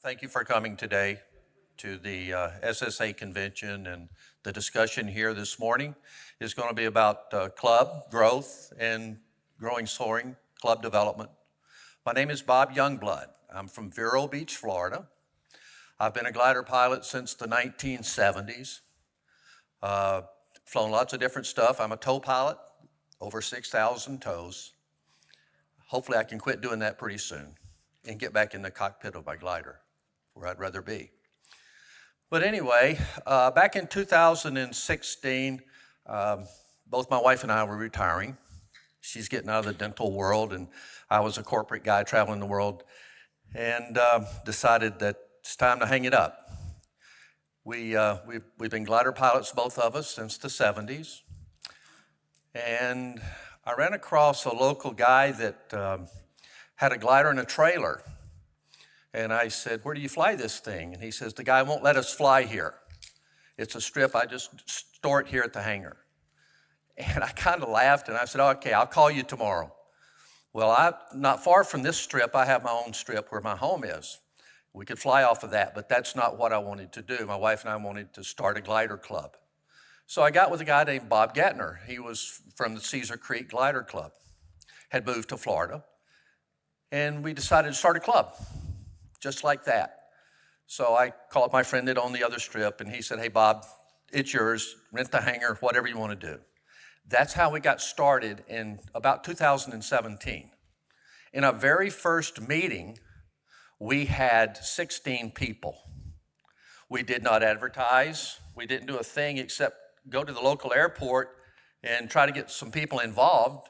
Thank you for coming today to the SSA convention, and the discussion here this morning is going to be about club growth and growing Soaring club development. My name is Bob Youngblood. I'm from Vero Beach, Florida. I've been a glider pilot since the 1970s. Flown lots of different stuff. I'm a tow pilot, over 6,000 tows. Hopefully I can quit doing that pretty soon and get back in the cockpit of my glider, where I'd rather be. But anyway, back in 2016, both my wife and I were retiring. She's getting out of the dental world, and I was a corporate guy traveling the world, and decided that it's time to hang it up. We've been glider pilots, both of us, since the 70s. And I ran across a local guy that had a glider in a trailer. And I said, "Where do you fly this thing?" And he says, "The guy won't let us fly here. It's a strip, I just store it here at the hangar." And I kind of laughed, and I said, "Okay, I'll call you tomorrow." Well, not far from this strip, I have my own strip where my home is. We could fly off of that, but that's not what I wanted to do. My wife and I wanted to start a glider club. So I got with a guy named Bob Gettner. He was from the Cedar Creek Glider Club, had moved to Florida, and we decided to start a club, just like that. So I called my friend that owned the other strip, and he said, "Hey, Bob, it's yours. Rent the hangar, whatever you want to do." That's how we got started in about 2017. In our very first meeting, we had 16 people. We did not advertise. We didn't do a thing except go to the local airport and try to get some people involved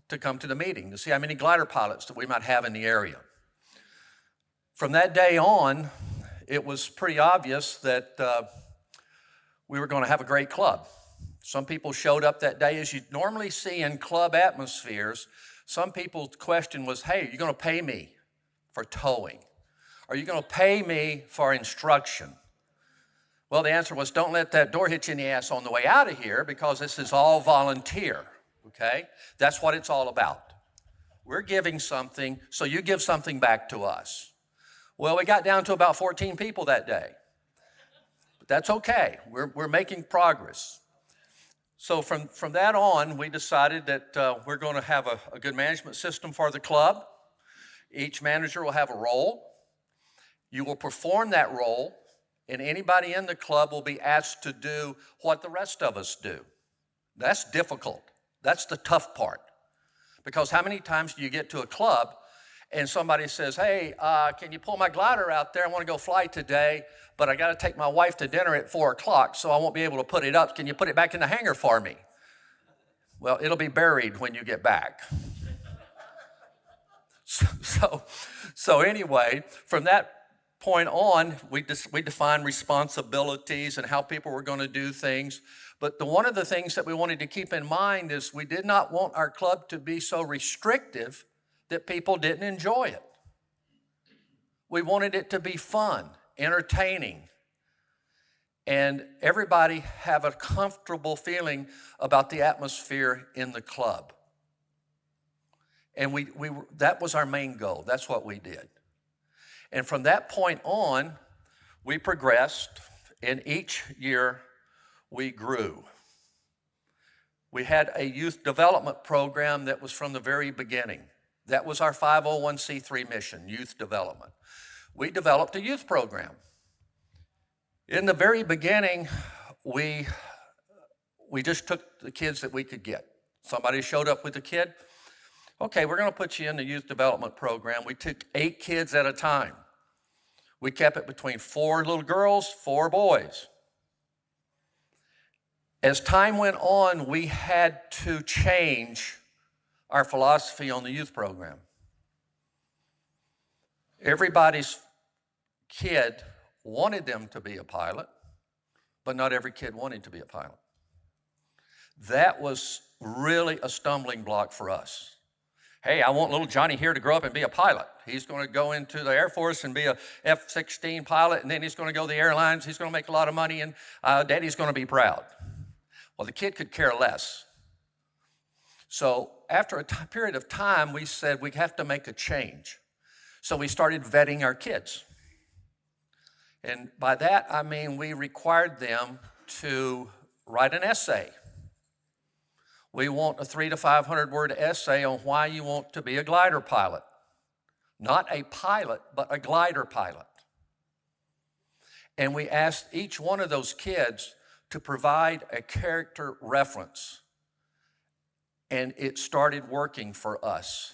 to come to the meeting to see how many glider pilots that we might have in the area. From that day on, it was pretty obvious that we were going to have a great club. Some people showed up that day, as you normally see in club atmospheres. Some people's question was, "Hey, are you going to pay me for towing? Are you going to pay me for instruction?" Well, the answer was, don't let that door hit you in the ass on the way out of here, because this is all volunteer, okay? That's what it's all about. We're giving something, so you give something back to us. Well, we got down to about 14 people that day. But that's okay. We're making progress. So from that on, we decided that we're going to have a good management system for the club. Each manager will have a role. You will perform that role, and anybody in the club will be asked to do what the rest of us do. That's difficult. That's the tough part. Because how many times do you get to a club and somebody says, "Hey, can you pull my glider out there? I want to go fly today, but I got to take my wife to dinner at 4 o'clock, so I won't be able to put it up. Can you put it back in the hangar for me?" Well, it'll be buried when you get back. So anyway, from that point on, we defined responsibilities and how people were going to do things. But one of the things that we wanted to keep in mind is we did not want our club to be so restrictive that people didn't enjoy it. We wanted it to be fun, entertaining, and everybody have a comfortable feeling about the atmosphere in the club. And that was our main goal. That's what we did. And from that point on, we progressed, and each year we grew. We had a youth development program that was from the very beginning. That was our 501c3 mission, youth development. We developed a youth program. In the very beginning, we just took the kids that we could get. Somebody showed up with a kid. Okay, we're going to put you in the youth development program. We took 8 kids at a time. We kept it between 4 little girls, 4 boys. As time went on, we had to change our philosophy on the youth program. Everybody's kid wanted them to be a pilot, but not every kid wanted to be a pilot. That was really a stumbling block for us. Hey, I want little Johnny here to grow up and be a pilot. He's going to go into the Air Force and be a F-16 pilot, and then he's going to go to the airlines. He's going to make a lot of money, and Daddy's going to be proud. Well, the kid could care less. So after a period of time, we said we have to make a change. So we started vetting our kids. And by that, I mean we required them to write an essay. We want a 300 to 500 word essay on why you want to be a glider pilot. Not a pilot, but a glider pilot. And we asked each one of those kids to provide a character reference. And it started working for us.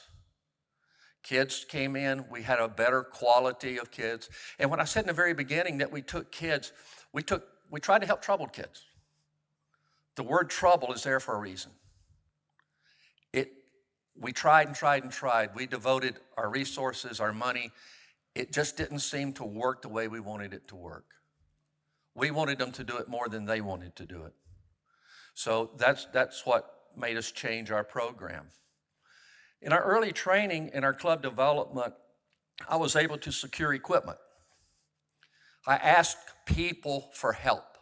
Kids came in, we had a better quality of kids. And when I said in the very beginning that we took kids, we tried to help troubled kids. The word trouble is there for a reason. We tried and tried and tried. We devoted our resources, our money. It just didn't seem to work the way we wanted it to work. We wanted them to do it more than they wanted to do it. So that's what made us change our program. In our early training, in our club development, I was able to secure equipment. I asked people for help.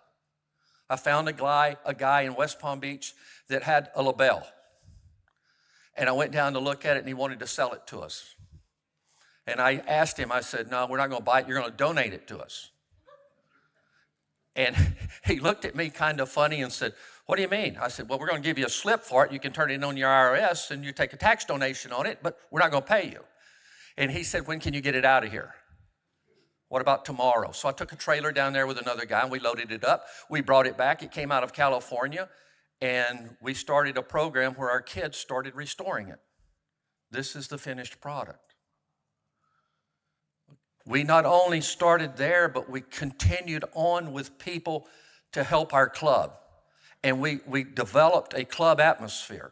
I found a guy in West Palm Beach that had a LaBelle. And I went down to look at it, and he wanted to sell it to us. And I asked him, I said, no, we're not going to buy it. You're going to donate it to us. And he looked at me kind of funny and said, what do you mean? I said, well, we're going to give you a slip for it. You can turn it in on your IRS, and you take a tax donation on it, but we're not going to pay you. And he said, when can you get it out of here? What about tomorrow? So I took a trailer down there with another guy, and we loaded it up. We brought it back. It came out of California. And we started a program where our kids started restoring it. This is the finished product. We not only started there, but we continued on with people to help our club. And we developed a club atmosphere.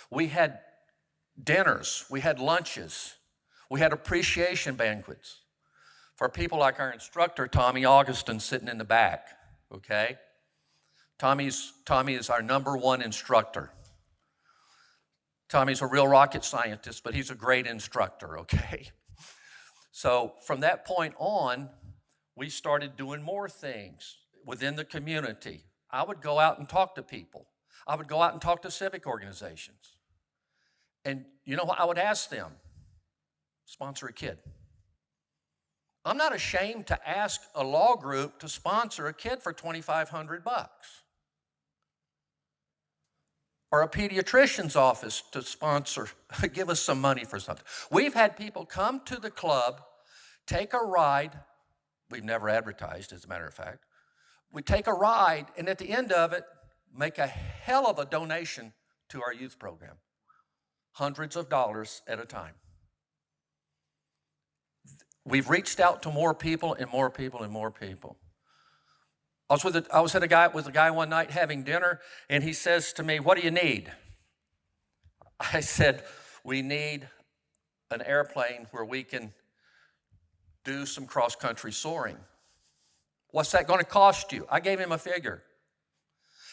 We had dinners, we had lunches, we had appreciation banquets for people like our instructor, Tommy Augustin, sitting in the back, okay? Tommy is our #1 instructor. Tommy's a real rocket scientist, but he's a great instructor, okay? So from that point on, we started doing more things within the community. I would go out and talk to people. I would go out and talk to civic organizations. And you know what I would ask them? Sponsor a kid. I'm not ashamed to ask a law group to sponsor a kid for $2,500. Or a pediatrician's office to sponsor, give us some money for something. We've had people come to the club, take a ride. We've never advertised, as a matter of fact. We take a ride, and at the end of it, make a hell of a donation to our youth program. Hundreds of dollars at a time. We've reached out to more people and more people and more people. I was with a guy one night having dinner, and he says to me, what do you need? I said, we need an airplane where we can do some cross-country soaring. What's that going to cost you? I gave him a figure.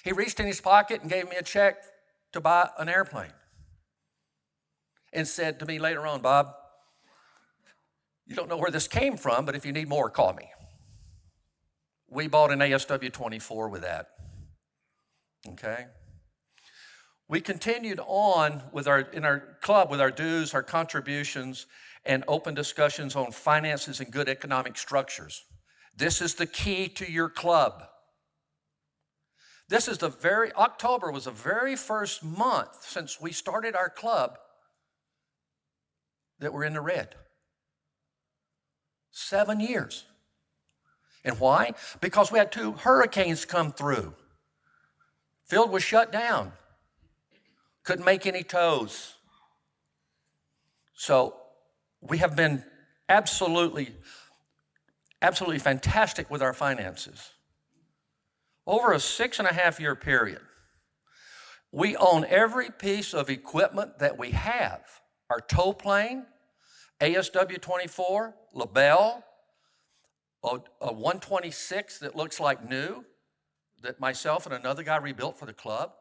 He reached in his pocket and gave me a check to buy an airplane and said to me later on, Bob, you don't know where this came from, but if you need more, call me. We bought an ASW-24 with that, okay? We continued on in our club with our dues, our contributions, and open discussions on finances and good economic structures. This is the key to your club. October was the very first month since we started our club that we're in the red. 7 years. And why? Because we had 2 hurricanes come through. Field was shut down. Couldn't make any tows. So we have been absolutely fantastic with our finances. Over a 6.5-year period, we own every piece of equipment that we have. Our tow plane, ASW-24, LaBelle, a 126 that looks like new, that myself and another guy rebuilt for the club.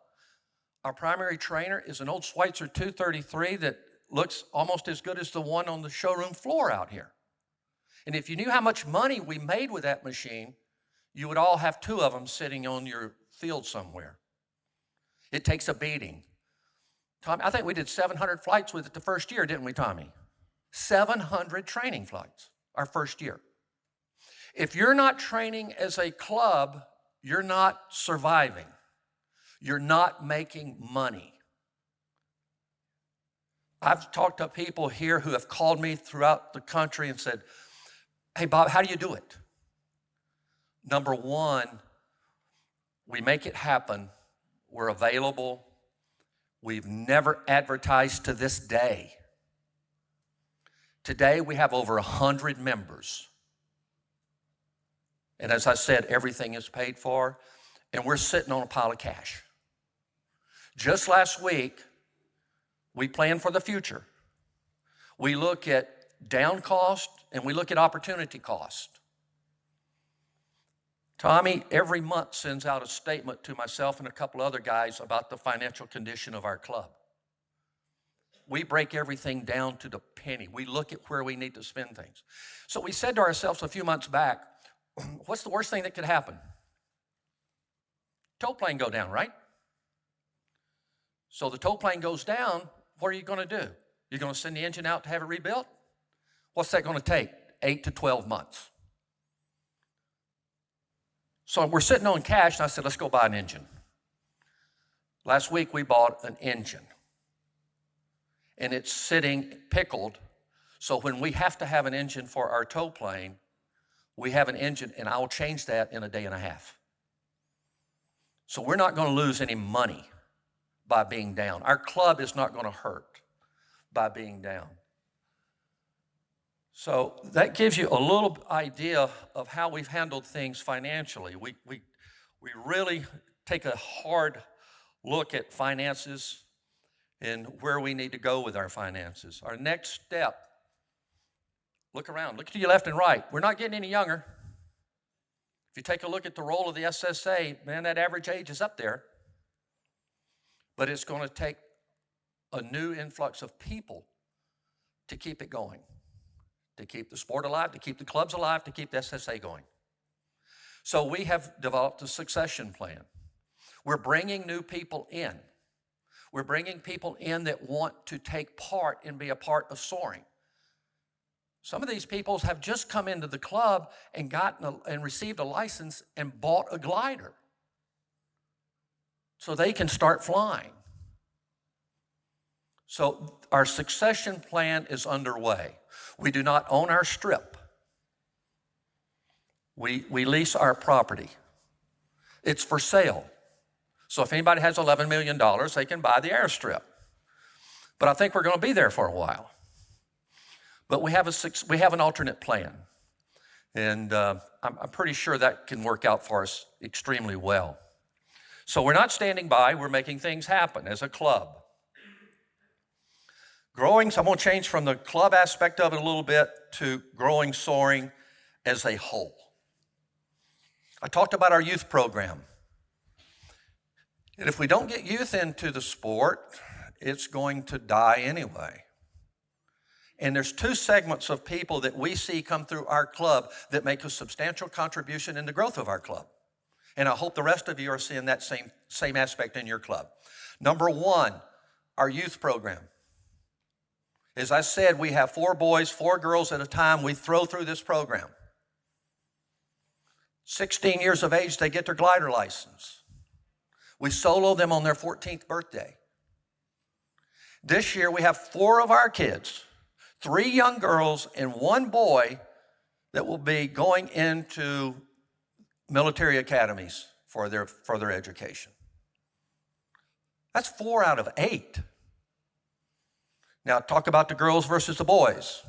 Our primary trainer is an old Schweitzer 233 that looks almost as good as the one on the showroom floor out here. And if you knew how much money we made with that machine, you would all have 2 of them sitting on your field somewhere. It takes a beating. Tommy, I think we did 700 flights with it the first year, didn't we, Tommy? 700 training flights our first year. If you're not training as a club, you're not surviving. You're not making money. I've talked to people here who have called me throughout the country and said, hey, Bob, how do you do it? Number one, we make it happen. We're available. We've never advertised to this day. Today, we have over 100 members. And as I said, everything is paid for, and we're sitting on a pile of cash. Just last week, we plan for the future. We look at down cost, and we look at opportunity cost. Tommy, every month, sends out a statement to myself and a couple other guys about the financial condition of our club. We break everything down to the penny. We look at where we need to spend things. So we said to ourselves a few months back, what's the worst thing that could happen? Tow plane go down, right? So the tow plane goes down, what are you going to do? You're going to send the engine out to have it rebuilt? What's that going to take? 8 to 12 months. So we're sitting on cash, and I said, let's go buy an engine. Last week, we bought an engine. And it's sitting pickled, so when we have to have an engine for our tow plane, we have an engine, and I'll change that in a day and a half. So we're not going to lose any money by being down. Our club is not going to hurt by being down. So that gives you a little idea of how we've handled things financially. We really take a hard look at finances and where we need to go with our finances. Our next step, look around, look to your left and right. We're not getting any younger. If you take a look at the role of the SSA, man, that average age is up there. But it's going to take a new influx of people to keep it going, to keep the sport alive, to keep the clubs alive, to keep the SSA going. So we have developed a succession plan. We're bringing new people in. We're bringing people in that want to take part and be a part of Soaring. Some of these people have just come into the club and received a license and bought a glider so they can start flying. So our succession plan is underway. We do not own our strip. We lease our property. It's for sale. So if anybody has $11 million, they can buy the airstrip. But I think we're going to be there for a while. But we have an alternate plan. And I'm pretty sure that can work out for us extremely well. So we're not standing by, we're making things happen as a club. Growing, so I'm going to change from the club aspect of it a little bit to growing Soaring as a whole. I talked about our youth program. And if we don't get youth into the sport, it's going to die anyway. And there's two segments of people that we see come through our club that make a substantial contribution in the growth of our club. And I hope the rest of you are seeing that same aspect in your club. Number one, our youth program. As I said, we have 4 boys, 4 girls at a time. We throw through this program. 16 years of age, they get their glider license. We solo them on their 14th birthday. This year, we have 4 of our kids, 3 young girls and 1 boy that will be going into military academies for their further education. That's 4 out of 8. Now, talk about the girls versus the boys.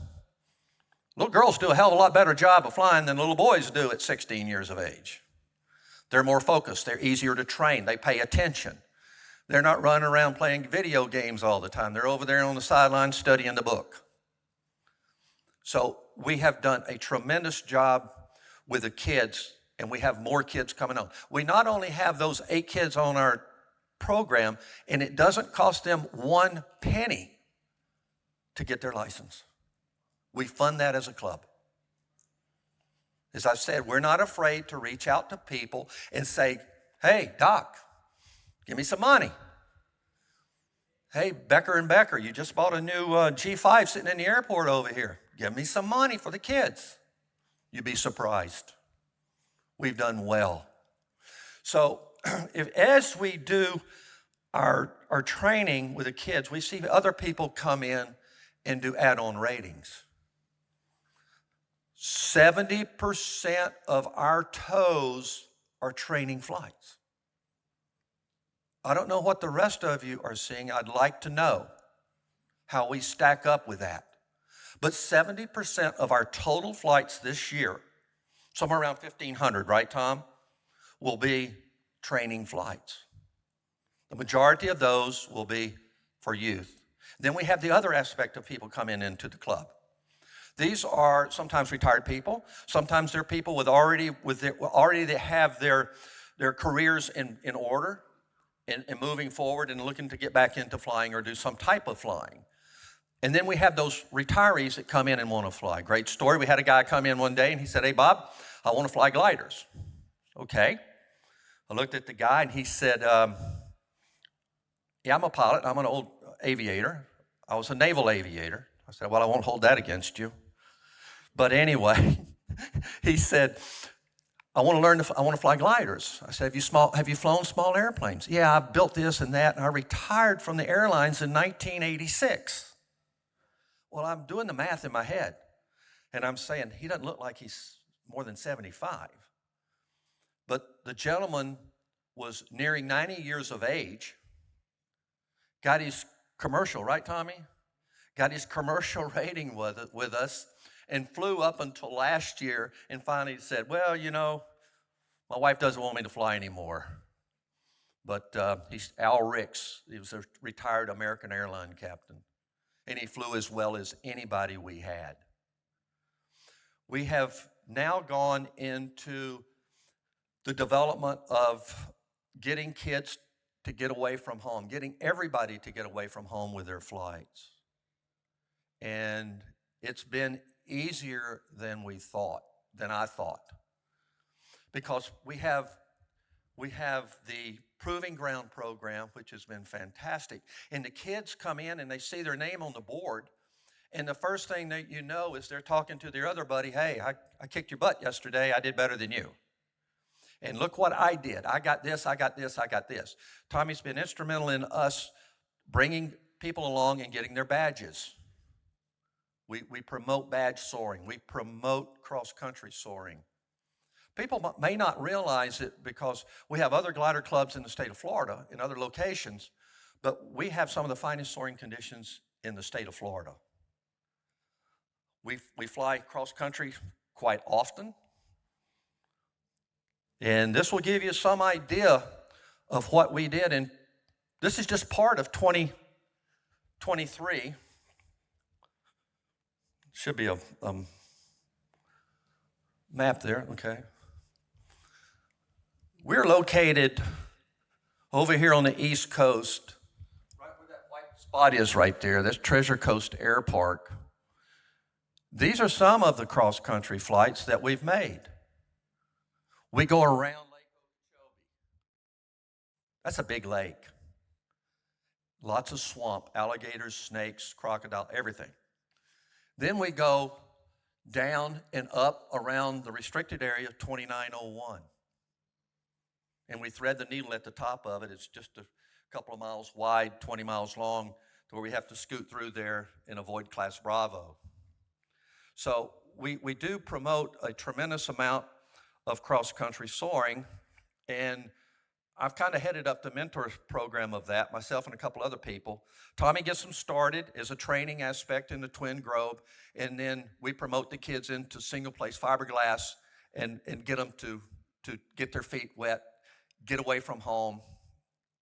Little girls do a hell of a lot better job of flying than little boys do at 16 years of age. They're more focused. They're easier to train. They pay attention. They're not running around playing video games all the time. They're over there on the sideline studying the book. So we have done a tremendous job with the kids, and we have more kids coming on. We not only have those 8 kids on our program, and it doesn't cost them 1 penny to get their license. We fund that as a club. As I said, we're not afraid to reach out to people and say, hey, Doc, give me some money. Hey, Becker and Becker, you just bought a new G5 sitting in the airport over here. Give me some money for the kids. You'd be surprised. we've done well. So as we do our training with the kids, we see other people come in and do add-on ratings. 70% of our tows are training flights. I don't know what the rest of you are seeing. I'd like to know how we stack up with that. But 70% of our total flights this year, somewhere around 1,500, right, Tom, will be training flights. The majority of those will be for youth. Then we have the other aspect of people coming into the club. These are sometimes retired people. Sometimes they're people already that have their careers in order and moving forward and looking to get back into flying or do some type of flying. And then we have those retirees that come in and want to fly. Great story. We had a guy come in one day and he said, "Hey, Bob, I want to fly gliders." Okay. I looked at the guy and he said, "Yeah, I'm a pilot. I'm an old aviator. I was a naval aviator." I said, "Well, I won't hold that against you." But anyway, he said, I want to fly gliders." I said, have you flown small airplanes?" "Yeah, I've built this and that, and I retired from the airlines in 1986. Well, I'm doing the math in my head, and I'm saying, he doesn't look like he's more than 75. But the gentleman was nearing 90 years of age, got his commercial, right, Tommy? Got his commercial rating with us, and flew up until last year, and finally said, "Well, you know, my wife doesn't want me to fly anymore." But he's Al Ricks. He was a retired American airline captain, and he flew as well as anybody we had. We have now gone into the development of getting kids to get away from home, getting everybody to get away from home with their flights. And it's been easier than I thought. Because we have the Proving Ground program, which has been fantastic. And the kids come in and they see their name on the board. And the first thing that you know is they're talking to their other buddy, "Hey, I kicked your butt yesterday. I did better than you. And look what I did. I got this, I got this, I got this." Tommy's been instrumental in us bringing people along and getting their badges. We promote badge soaring. We promote cross-country soaring. People may not realize it because we have other glider clubs in the state of Florida, in other locations, but we have some of the finest soaring conditions in the state of Florida. We fly cross-country quite often. And this will give you some idea of what we did. And this is just part of 2023. Should be a map there, okay. We're located over here on the East Coast, right where that white spot is right there. That's Treasure Coast Air Park. These are some of the cross-country flights that we've made. We go around Lake Okeechobee. That's a big lake. Lots of swamp, alligators, snakes, crocodile, everything. Then we go down and up around the restricted area of 2901. And we thread the needle at the top of it. It's just a couple of miles wide, 20 miles long, to where we have to scoot through there and avoid Class Bravo. So we do promote a tremendous amount of cross-country soaring, and I've kind of headed up the mentor program of that, myself and a couple other people. Tommy gets them started as a training aspect in the Twin Grove, and then we promote the kids into single-place fiberglass and get them to get their feet wet, get away from home.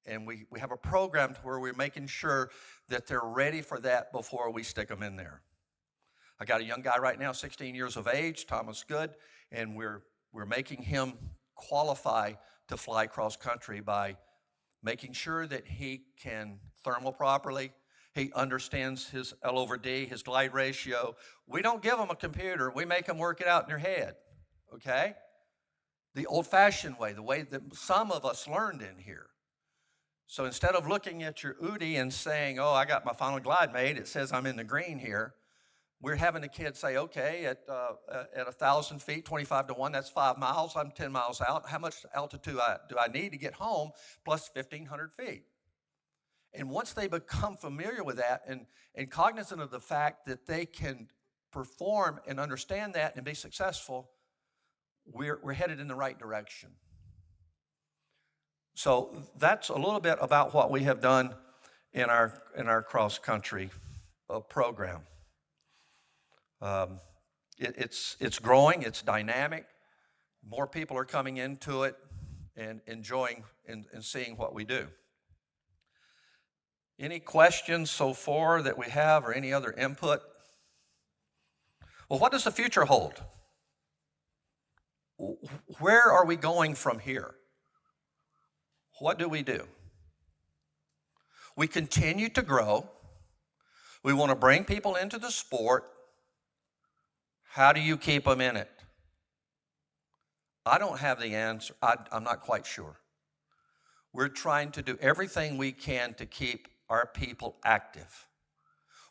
And we have a program to where we're making sure that they're ready for that before we stick them in there. I got a young guy right now, 16 years of age, Thomas Good, and we're making him qualify to fly cross-country by making sure that he can thermal properly. He understands his L over D, his glide ratio. We don't give them a computer. We make them work it out in their head, okay? The old-fashioned way, the way that some of us learned in here. So instead of looking at your UDI and saying, "Oh, I got my final glide made, it says I'm in the green here," We're having the kids say, okay, at 1,000 feet, 25 to 1, that's 5 miles. I'm 10 miles out. How much altitude do I need to get home plus 1,500 feet? And once they become familiar with that and cognizant of the fact that they can perform and understand that and be successful, we're headed in the right direction. So that's a little bit about what we have done in our cross country program. It's growing, it's dynamic. More people are coming into it and enjoying and seeing what we do. Any questions so far that we have or any other input? Well, what does the future hold? Where are we going from here? What do? We continue to grow. We want to bring people into the sport. How do you keep them in it? I don't have the answer. I'm not quite sure. We're trying to do everything we can to keep our people active.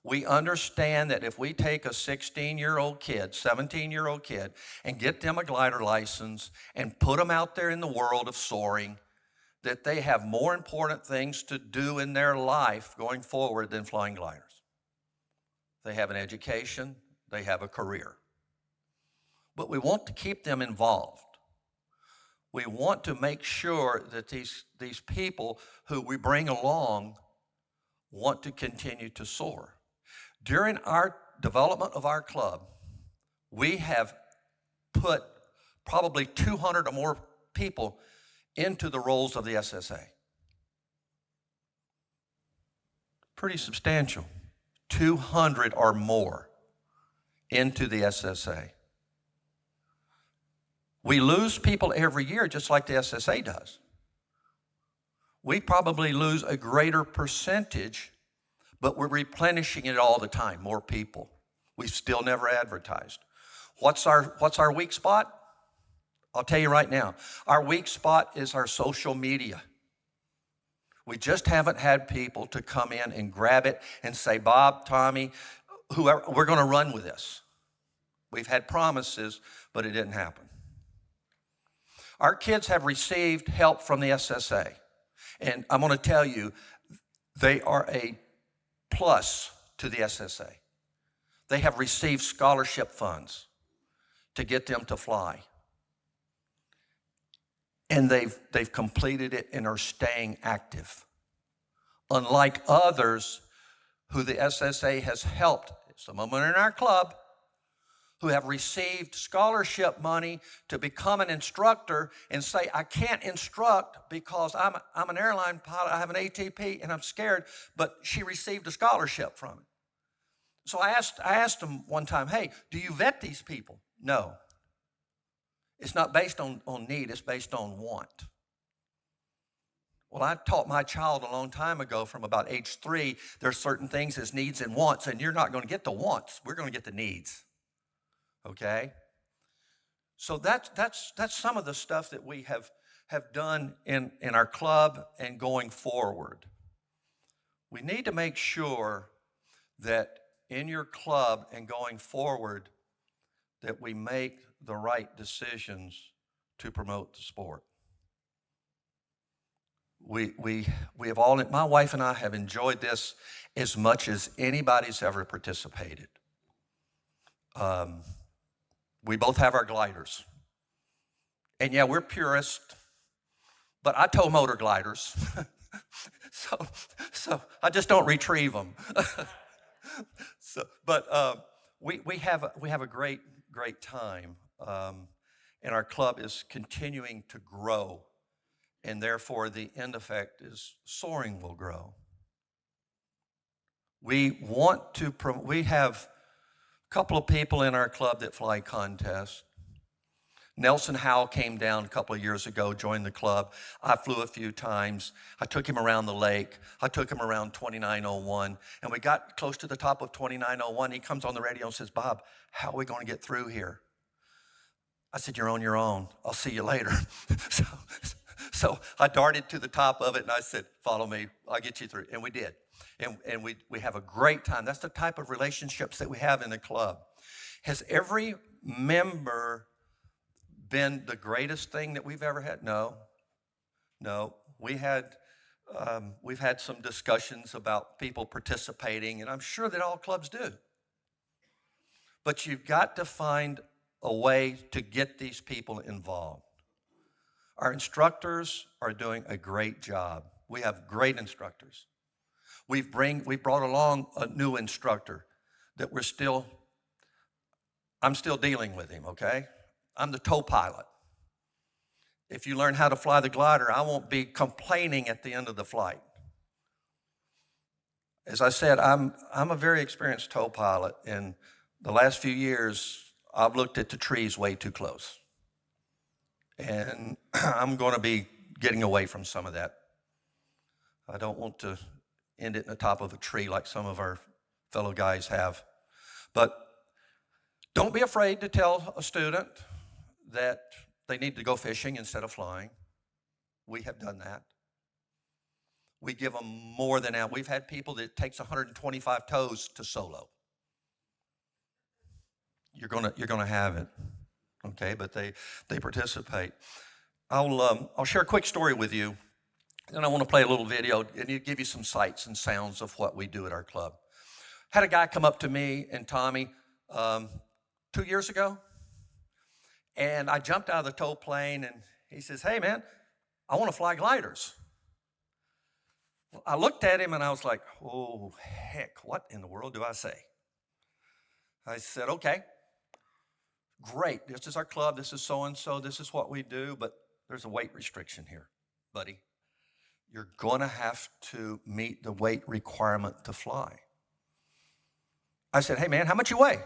We understand that if we take a 16-year-old kid, 17-year-old kid, and get them a glider license and put them out there in the world of soaring, that they have more important things to do in their life going forward than flying gliders. They have an education, they have a career. But we want to keep them involved. We want to make sure that these people who we bring along want to continue to soar. During our development of our club, we have put probably 200 or more people into the roles of the SSA. Pretty substantial. 200 or more into the SSA. We lose people every year just like the SSA does. We probably lose a greater percentage, but we're replenishing it all the time, more people. We've still never advertised. What's our weak spot? I'll tell you right now. Our weak spot is our social media. We just haven't had people to come in and grab it and say, Bob, Tommy, whoever, we're going to run with this. We've had promises, but it didn't happen. Our kids have received help from the SSA. And I'm going to tell you, they are a plus to the SSA. They have received scholarship funds to get them to fly. And they've completed it and are staying active. Unlike others who the SSA has helped, some of them are in our club, who have received scholarship money to become an instructor and say, I can't instruct because I'm an airline pilot, I have an ATP, and I'm scared, but she received a scholarship from it. So I asked them one time, hey, do you vet these people? No. It's not based on need, it's based on want. Well, I taught my child a long time ago from about age 3, there's certain things as needs and wants, and you're not going to get the wants, we're going to get the needs. Okay? So that's some of the stuff that we have done in our club and going forward. We need to make sure that in your club and going forward that we make the right decisions to promote the sport. We have all, my wife and I have enjoyed this as much as anybody's ever participated. We both have our gliders. And yeah, we're purists, but I tow motor gliders. so I just don't retrieve them. We have a great time. And our club is continuing to grow. And therefore, the end effect is Soaring will grow. We have a couple of people in our club that fly contests. Nelson Howell came down a couple of years ago, joined the club. I flew a few times. I took him around the lake. I took him around 2901. And we got close to the top of 2901. He comes on the radio and says, Bob, how are we going to get through here? I said, you're on your own. I'll see you later. So I darted to the top of it and I said, follow me. I'll get you through. And we did. And we have a great time. That's the type of relationships that we have in the club. Has every member been the greatest thing that we've ever had? No. We've had some discussions about people participating, and I'm sure that all clubs do. But you've got to find a way to get these people involved. Our instructors are doing a great job. We have great instructors. We've brought along a new instructor that I'm still dealing with him, okay? I'm the tow pilot. If you learn how to fly the glider, I won't be complaining at the end of the flight. As I said, I'm a very experienced tow pilot, and the last few years, I've looked at the trees way too close. And I'm going to be getting away from some of that. I don't want to end it in the top of a tree like some of our fellow guys have. But don't be afraid to tell a student that they need to go fishing instead of flying. We have done that. We give them more than that. We've had people that it takes 125 tows to solo. You're gonna have it, okay? But they participate. I'll share a quick story with you, and I want to play a little video and give you some sights and sounds of what we do at our club. Had a guy come up to me and Tommy 2 years ago, and I jumped out of the tow plane, and he says, "Hey, man, I want to fly gliders." Well, I looked at him, and I was like, "Oh, heck, what in the world do I say?" I said, "Okay, great. This is our club. This is so-and-so. This is what we do, but there's a weight restriction here, buddy. You're going to have to meet the weight requirement to fly." I said, "Hey, man, how much you weigh?"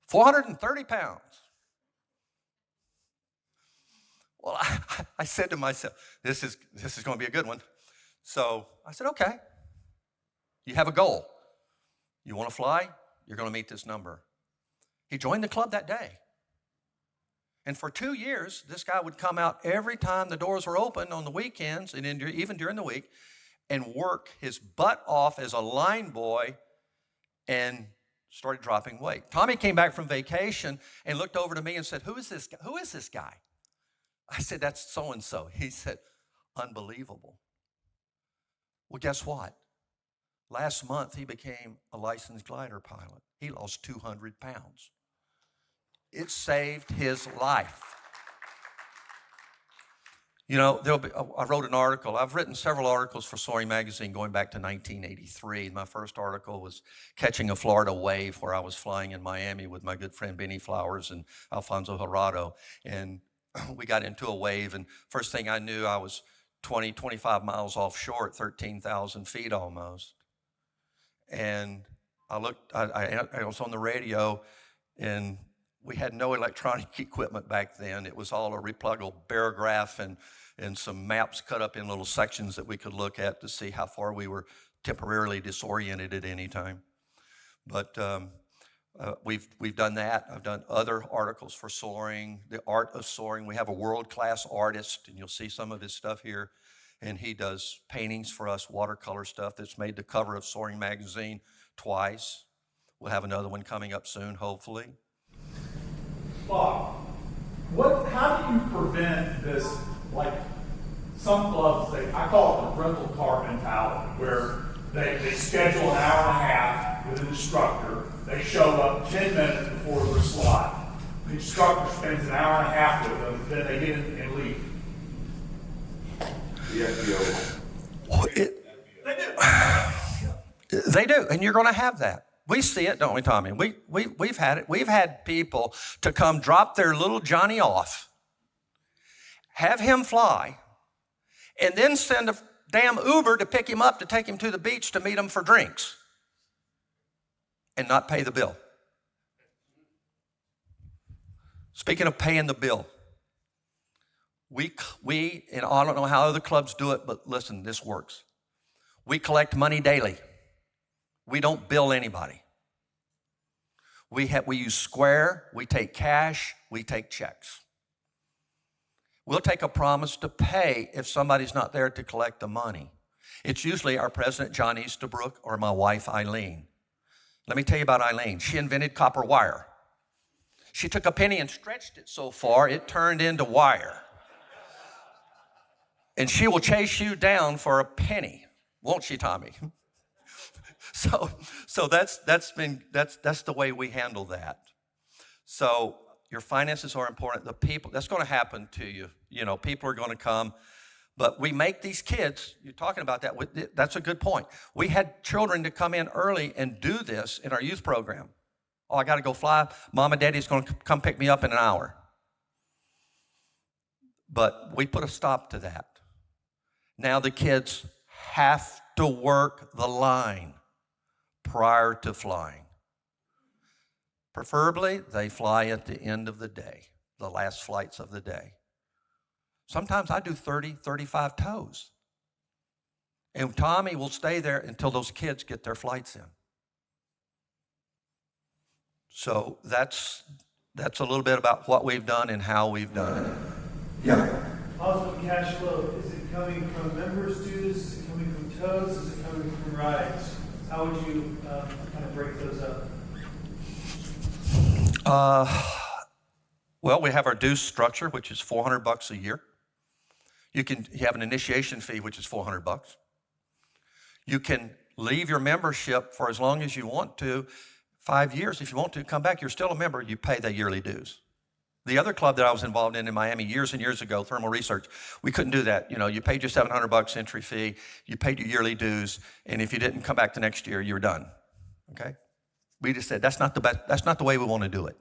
430 pounds. Well, I said to myself, this is going to be a good one. So I said, "Okay, you have a goal. You want to fly? You're going to meet this number." He joined the club that day. And for 2 years, this guy would come out every time the doors were open on the weekends and even during the week and work his butt off as a line boy and started dropping weight. Tommy came back from vacation and looked over to me and said, "Who is this guy? Who is this guy?" I said, "That's so-and-so." He said, "Unbelievable." Well, guess what? Last month, he became a licensed glider pilot. He lost 200 pounds. It saved his life. You know, I wrote an article. I've written several articles for Soaring magazine going back to 1983. My first article was catching a Florida wave, where I was flying in Miami with my good friend Benny Flowers and Alfonso Gerardo. And we got into a wave, and first thing I knew, I was 25 miles offshore at 13,000 feet almost. And I was on the radio, and we had no electronic equipment back then. It was all a repluggable barograph and some maps cut up in little sections that we could look at to see how far we were temporarily disoriented at any time. But we've done that. I've done other articles for Soaring, the art of soaring. We have a world-class artist, and you'll see some of his stuff here. And he does paintings for us, watercolor stuff that's made the cover of Soaring magazine twice. We'll have another one coming up soon, hopefully. Bob, how do you prevent this, like some clubs, I call it the rental car mentality, where they schedule an hour and a half with an instructor, they show up 10 minutes before their slot, the instructor spends an hour and a half with them, then they get in and leave. The FBO. They do, and you're going to have that. We see it, don't we, Tommy? We've had it. We've had people to come drop their little Johnny off, have him fly, and then send a damn Uber to pick him up to take him to the beach to meet him for drinks and not pay the bill. Speaking of paying the bill, and I don't know how other clubs do it, but listen, this works. We collect money daily. We don't bill anybody. We use Square, we take cash, we take checks. We'll take a promise to pay if somebody's not there to collect the money. It's usually our president, John Easterbrook, or my wife, Eileen. Let me tell you about Eileen. She invented copper wire. She took a penny and stretched it so far, it turned into wire. And she will chase you down for a penny, won't she, Tommy? So that's the way we handle that. So your finances are important. The people, that's going to happen to you. You know, people are going to come. But we make these kids, you're talking about that, that's a good point. We had children to come in early and do this in our youth program. Oh, I got to go fly. Mom and Daddy's going to come pick me up in an hour. But we put a stop to that. Now the kids have to work the line prior to flying. Preferably, they fly at the end of the day, the last flights of the day. Sometimes I do 30, 35 tows. And Tommy will stay there until those kids get their flights in. So that's a little bit about what we've done and how we've done it. Yeah. Positive cash flow, is it coming from member students? Is it coming from tows? Is it coming from rides? How would you kind of break those up? Well, we have our dues structure, which is $400 a year. You have an initiation fee, which is $400. You can leave your membership for as long as you want to, 5 years. If you want to come back, you're still a member. You pay the yearly dues. The other club that I was involved in Miami years and years ago, Thermal Research, we couldn't do that. You know, you paid your $700 entry fee, you paid your yearly dues, and if you didn't come back the next year, you were done. Okay? We just said that's not the way we want to do it.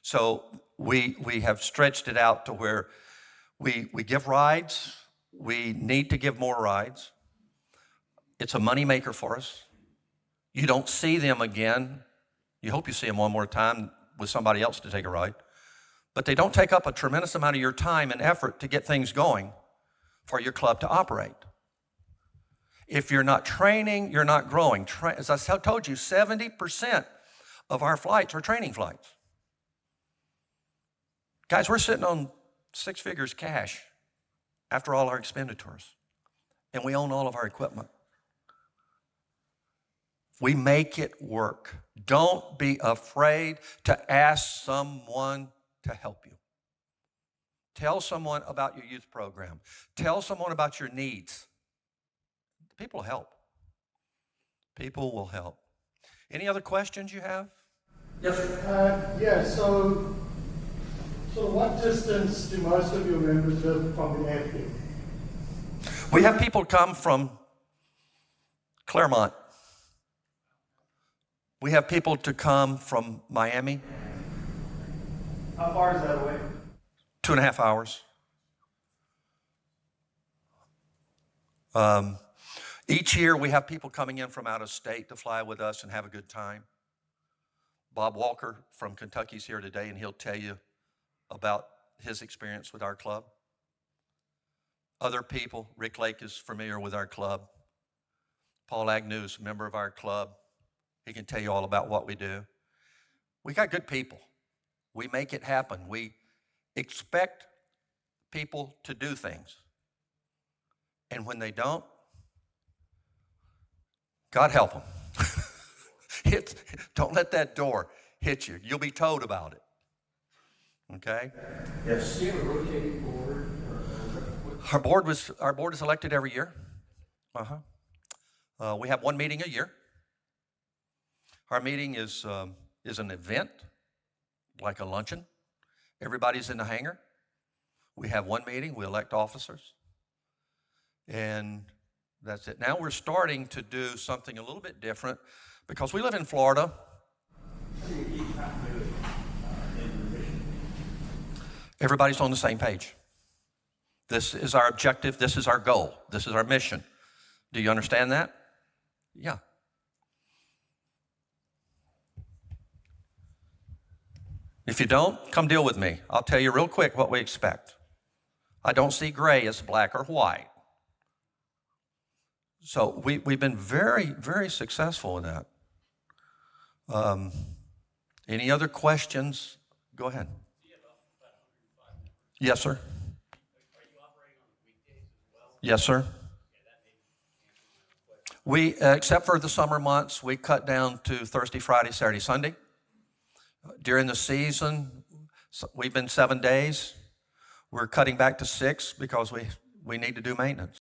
So we have stretched it out to where we give rides. We need to give more rides. It's a moneymaker for us. You don't see them again. You hope you see them one more time with somebody else to take a ride. But they don't take up a tremendous amount of your time and effort to get things going for your club to operate. If you're not training, you're not growing. As I told you, 70% of our flights are training flights. Guys, we're sitting on 6 figures cash after all our expenditures, and we own all of our equipment. We make it work. Don't be afraid to ask someone to help you. Tell someone about your youth program. Tell someone about your needs. People will help. People will help. Any other questions you have? Yes, sir. Yeah, so what distance do most of your members live from the airfield? We have people come from Claremont. We have people to come from Miami. How far is that away? 2.5 hours. Each year we have people coming in from out of state to fly with us and have a good time. Bob Walker from Kentucky is here today, and he'll tell you about his experience with our club. Other people, Rick Lake is familiar with our club. Paul Agnew is a member of our club. He can tell you all about what we do. We got good people. We make it happen. We expect people to do things. And when they don't, God help them. Don't let that door hit you. You'll be told about it. Okay? Yes. Do you have a rotating board? Our board is elected every year. We have one meeting a year. Our meeting is an event, like a luncheon. Everybody's in the hangar. We have one meeting. We elect officers. And that's it. Now we're starting to do something a little bit different because we live in Florida. Everybody's on the same page. This is our objective. This is our goal. This is our mission. Do you understand that? Yeah. If you don't, come deal with me. I'll tell you real quick what we expect. I don't see gray as black or white. So we've been very, very successful in that. Any other questions? Go ahead. Yes, sir. Are you operating on weekdays as well? Yes, sir. Yeah, that may be We, except for the summer months, we cut down to Thursday, Friday, Saturday, Sunday. During the season, we've been 7 days. We're cutting back to 6 because we need to do maintenance.